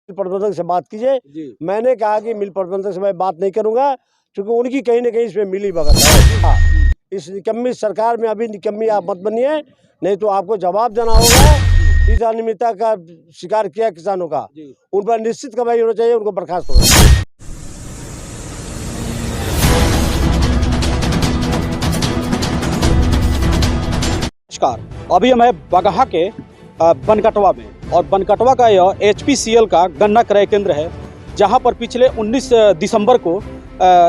मिल प्रबंधक से बात कीजिए। मैंने कहा कि मिल प्रबंधक से मैं बात नहीं करूंगा क्योंकि उनकी कहीं ना कहीं इसमें मिली भगत है। इस निकम्मी सरकार में अभी निकम्मी आप मत बनिए, नहीं तो आपको जवाब देना होगा। इस अनियमितता का शिकार किया किसानों का, उन पर निश्चित कार्रवाई होना चाहिए, उनको बर्खास्त होना चाहिए। नमस्कार, अभी हम है बगहा के बनकटवा में, और बनकटवा का यह HPCL का गन्ना क्रय केंद्र है, जहां पर पिछले 19 दिसंबर को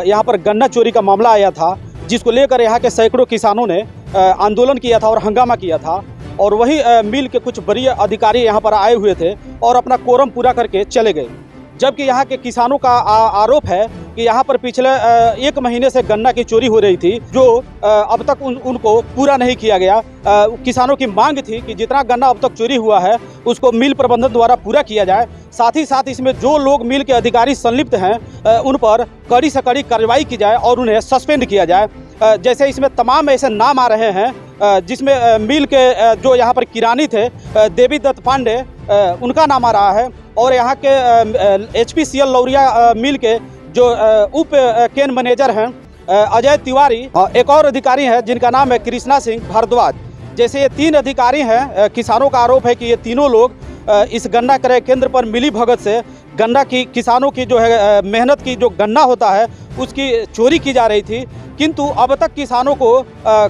यहां पर गन्ना चोरी का मामला आया था, जिसको लेकर यहां के सैकड़ों किसानों ने आंदोलन किया था और हंगामा किया था। और वही मिल के कुछ वरीय अधिकारी यहां पर आए हुए थे और अपना कोरम पूरा करके चले गए। जबकि यहाँ के किसानों का आरोप है कि यहाँ पर पिछले 1 महीने से गन्ना की चोरी हो रही थी, जो अब तक उनको पूरा नहीं किया गया। किसानों की मांग थी कि जितना गन्ना अब तक चोरी हुआ है उसको मिल प्रबंधन द्वारा पूरा किया जाए। साथ ही साथ इसमें जो लोग मिल के अधिकारी संलिप्त हैं उन पर कड़ी से कड़ी कार्रवाई की जाए और उन्हें सस्पेंड किया जाए। जैसे इसमें तमाम ऐसे नाम आ रहे हैं जिसमें मिल के जो यहाँ पर किरानी थे देवी दत्त पांडे, उनका नाम आ रहा है। और यहाँ के HPCL लौरिया मिल के जो उप केन मैनेजर हैं अजय तिवारी, एक और अधिकारी हैं जिनका नाम है कृष्णा सिंह भारद्वाज। जैसे ये 3 अधिकारी हैं, किसानों का आरोप है कि ये तीनों लोग इस गन्ना क्रय केंद्र पर मिली भगत से गन्ना की किसानों की जो है मेहनत की जो गन्ना होता है उसकी चोरी की जा रही थी। किंतु अब तक किसानों को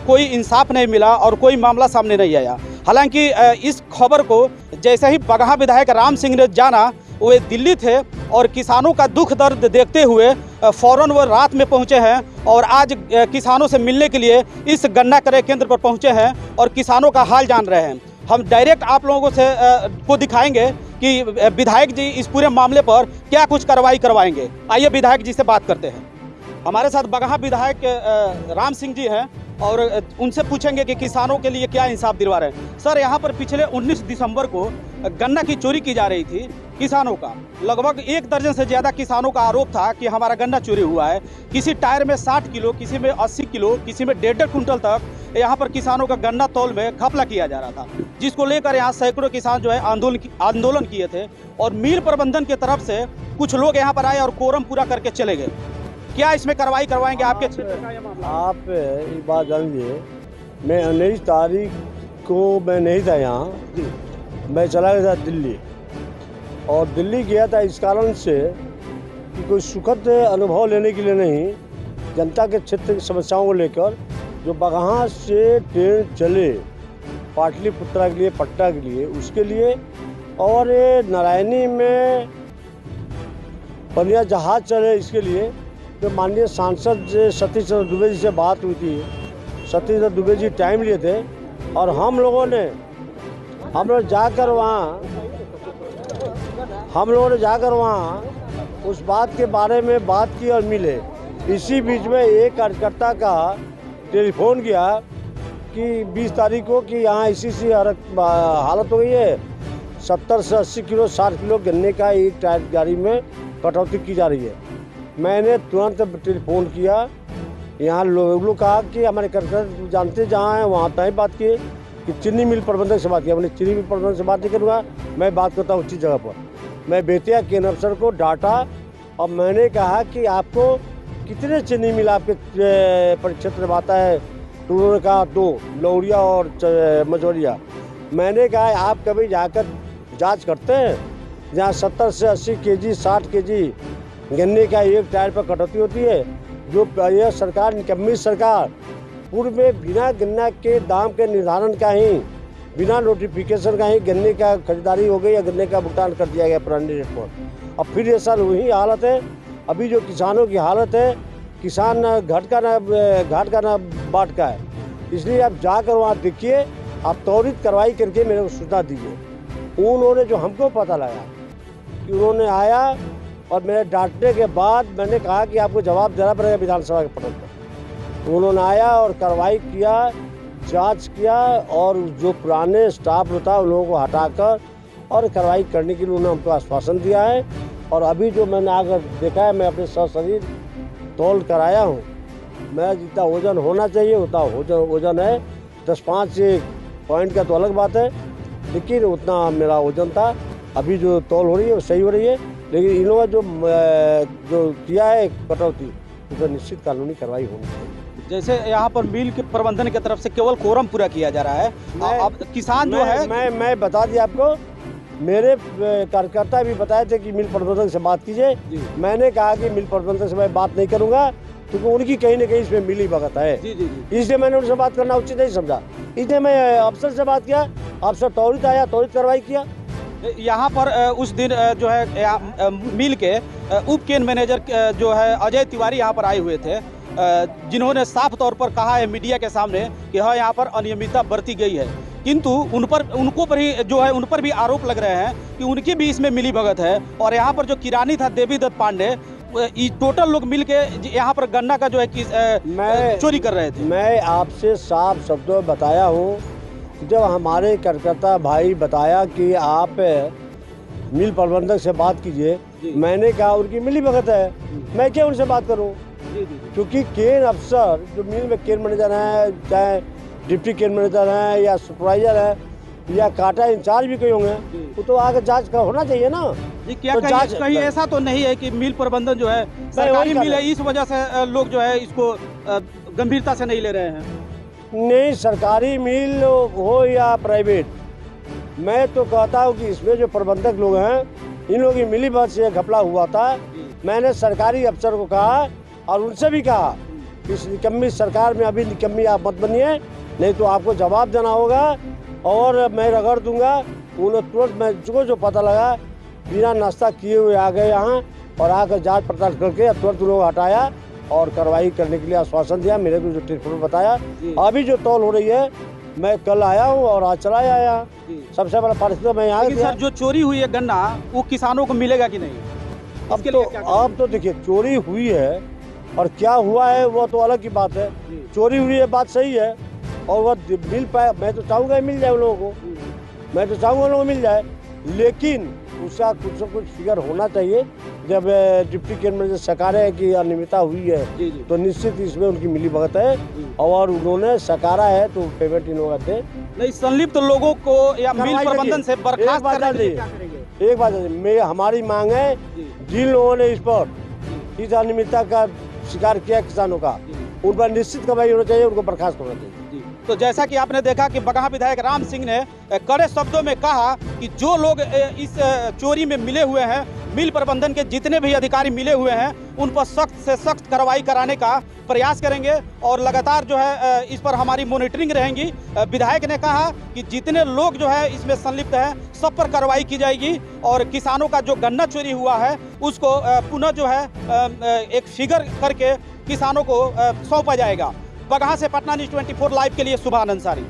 कोई इंसाफ नहीं मिला और कोई मामला सामने नहीं आया। हालांकि इस खबर को जैसे ही बगहा विधायक राम सिंह ने जाना, वे दिल्ली थे और किसानों का दुख दर्द देखते हुए फौरन वो रात में पहुंचे हैं और आज किसानों से मिलने के लिए इस गन्ना क्रय केंद्र पर पहुंचे हैं और किसानों का हाल जान रहे हैं। हम डायरेक्ट आप लोगों से को दिखाएंगे कि विधायक जी इस पूरे मामले पर क्या कुछ कार्रवाई करवाएंगे। आइए विधायक जी से बात करते हैं। हमारे साथ बगहा विधायक राम सिंह जी हैं और उनसे पूछेंगे कि किसानों के लिए क्या इंसाफ दिलवा रहे हैं। सर, यहाँ पर पिछले 19 दिसंबर को गन्ना की चोरी की जा रही थी किसानों का। लगभग 1 दर्जन से ज़्यादा किसानों का आरोप था कि हमारा गन्ना चोरी हुआ है। किसी टायर में 60 किलो, किसी में 80 किलो, किसी में 1.5 कुंटल तक यहाँ पर किसानों का गन्ना तौल में घपला किया जा रहा था, जिसको लेकर यहाँ सैकड़ों किसान जो है आंदोलन किए थे। और मिल प्रबंधन की तरफ से कुछ लोग यहाँ पर आए और कोरम पूरा करके चले गए। क्या इसमें कार्रवाई करवाएंगे आपके क्षेत्र का ये मामला? आप एक बात जानिए, मैं 19 तारीख को मैं नहीं था यहाँ, मैं चला गया था दिल्ली। और दिल्ली गया था इस कारण से कि कोई सुखद अनुभव लेने के लिए नहीं, जनता के क्षेत्र की समस्याओं को लेकर। जो बगहा से ट्रेन चले पाटलिपुत्रा के लिए, पटना के लिए, उसके लिए, और नारायणी में पनिया जहाज चले इसके लिए। तो माननीय सांसद सतीश चंद्र दुबे जी से बात हुई थी। सतीश चंद्र दुबे जी टाइम लिए थे और हम लोग जाकर वहाँ उस बात के बारे में बात की और मिले। इसी बीच में एक कार्यकर्ता का टेलीफोन किया कि 20 तारीख को कि यहाँ इसी हालत हो गई है, 70 से 80 किलो 60 किलो गन्ने का एक टायर गाड़ी में कटौती की जा रही है। मैंने तुरंत टेलीफोन किया, यहाँ लोग कहा कि हमारे कार्यकर्ता जानते जहाँ हैं वहाँ तय बात किए कि चीनी मिल प्रबंधक से बात किया। मैंने चीनी मिल प्रबंधक से बात नहीं करूँगा, मैं बात करता हूँ उसी जगह पर। मैं बेतिया केन अफसर को डांटा और मैंने कहा कि आपको कितने चीनी मिल आपके परिक्षेत्र में आता है? तो उन्होंने कहा 2, लौरिया और मझौलिया। मैंने कहा आप कभी जाकर जाँच करते हैं जहाँ 70 से 80 केजी 60 केजी गन्ने का एक टायर पर कटौती होती है? जो यह सरकार, निकम्मी सरकार, पूर्व में बिना गन्ना के दाम के निर्धारण का ही, बिना नोटिफिकेशन का ही गन्ने का खरीदारी हो गई या गन्ने का भुगतान कर दिया गया पुराने रेट पर। अब फिर ये साल वही हालत है। अभी जो किसानों की हालत है, किसान न घाट का न बाट का है। इसलिए आप जाकर वहाँ देखिए, आप त्वरित कार्रवाई करके मेरे को सूचना दीजिए। उन्होंने जो हमको पता लगा कि उन्होंने आया और मेरे डांटने के बाद मैंने कहा कि आपको जवाब देना पड़ेगा विधानसभा के पटल पर। उन्होंने आया और कार्रवाई किया, जांच किया और जो पुराने स्टाफ होता उन लोगों को हटाकर और कार्रवाई करने के लिए उन्होंने हमको आश्वासन दिया है। और अभी जो मैंने आकर देखा है, मैं अपने सशरीर तौल कर आया हूँ। मेरा जितना वजन होना चाहिए उतना वजन है। 10-5 पॉइंट का तो अलग बात है, लेकिन उतना मेरा वजन था। अभी जो तौल हो रही है वो सही हो रही है, लेकिन इन लोगों जो किया है कटौती, उस पर निश्चित कानूनी कार्रवाई होनी चाहिए। जैसे यहाँ पर मिल के प्रबंधन की तरफ से केवल कोरम पूरा किया जा रहा है, अब किसान जो है मैं बता दिया आपको, मेरे कार्यकर्ता भी बताए थे कि मिल प्रबंधक से बात कीजिए। मैंने कहा कि मिल प्रबंधक से मैं बात नहीं करूंगा, क्योंकि उनकी कहीं ना कहीं इसमें मिली भगत है। इसलिए मैंने उनसे बात करना उचित नहीं समझा, इसलिए मैं अफसर से बात किया, अफसर त्वरित आया, त्वरित कार्रवाई किया। यहाँ पर उस दिन जो है मिल के उप केंद्र मैनेजर जो है अजय तिवारी यहाँ पर आए हुए थे, जिन्होंने साफ तौर पर कहा है मीडिया के सामने कि हाँ यहाँ पर अनियमितता बरती गई है, किंतु उनको पर ही जो है उन पर भी आरोप लग रहे हैं कि उनकी भी इसमें मिली भगत है। और यहाँ पर जो किरानी था देवी दत्त पांडे, टोटल लोग मिल के यहाँ पर गन्ना का जो है चोरी कर रहे थे। मैं आपसे साफ शब्दों में बताया हूँ, जब हमारे कार्यकर्ता भाई बताया कि आप मिल प्रबंधक से बात कीजिए, मैंने कहा उनकी मिली भगत है, मैं क्या उनसे बात करूं? क्योंकि केन अफसर जो मिल में केन मैनेजर हैं, चाहे डिप्टी केन मैनेजर हैं या सुपरवाइजर है या काटा इंचार्ज भी कोई होंगे, वो तो आगे जांच का होना चाहिए ना। जी, क्या तो कहीं ऐसा तो नहीं है कि मिल प्रबंधन जो है सरकारी मिल है, इस वजह से लोग जो है इसको गंभीरता से नहीं ले रहे हैं? नहीं, सरकारी मिल हो या प्राइवेट, मैं तो कहता हूँ कि इसमें जो प्रबंधक लोग हैं, इन लोगों की मिली भगत से घपला हुआ था। मैंने सरकारी अफसर को कहा और उनसे भी कहा, इस निकम्मी सरकार में अभी निकम्मी आप मत बनिए, नहीं तो आपको जवाब देना होगा और मैं रगड़ दूंगा। उन्होंने तुरंत, मैं जो पता लगा, बिना नाश्ता किए हुए आ गए यहाँ और आकर जांच पड़ताल करके तुरंत उन लोगों को हटाया और कार्रवाई करने के लिए आश्वासन दिया। मेरे को जो टेलीफोन बताया, अभी जो तौल हो रही है, मैं कल आया हूँ और आज चला आया। सबसे बड़ा परिस्थिति मैं यहाँ सर, जो चोरी हुई है गन्ना, वो किसानों को मिलेगा कि नहीं? अब तो देखिए, चोरी हुई है और क्या हुआ है वो तो अलग की बात है। चोरी हुई है, बात सही है, और वह मिल पाए, मैं तो चाहूँगा मिल जाए उन लोगों को, मैं तो चाहूँगा उन लोगों को मिल जाए, लेकिन उसका कुछ न कुछ फिगर होना चाहिए। जब डिप्टी केंद्र मैनेजर सकारे है कि अनियमितता हुई है, तो निश्चित इसमें उनकी मिली भगत है और उन्होंने सकारा है तो पेमेंट इन लोगों थे। नहीं, संलिप्त लोगों को या मिल प्रबंधन से बर्खास्त करने के लिए क्या करेंगे? एक बात मैं, हमारी मांग है, जिन लोगों ने इस पर इस अनियमितता का शिकार किया किसानों का, उन पर निश्चित कार्रवाई होना चाहिए, उनको बर्खास्त होना चाहिए। तो जैसा कि आपने देखा कि बगहा विधायक राम सिंह ने कड़े शब्दों में कहा कि जो लोग इस चोरी में मिले हुए हैं, मिल प्रबंधन के जितने भी अधिकारी मिले हुए हैं, उन पर सख्त से सख्त कार्रवाई कराने का प्रयास करेंगे और लगातार जो है इस पर हमारी मॉनिटरिंग रहेगी। विधायक ने कहा कि जितने लोग जो है इसमें संलिप्त हैं, सब पर कार्रवाई की जाएगी और किसानों का जो गन्ना चोरी हुआ है उसको पुनः जो है एक फिगर करके किसानों को सौंपा जाएगा। बगहा से पटना न्यूज़ 24 लाइव के लिए सुभान अंसारी।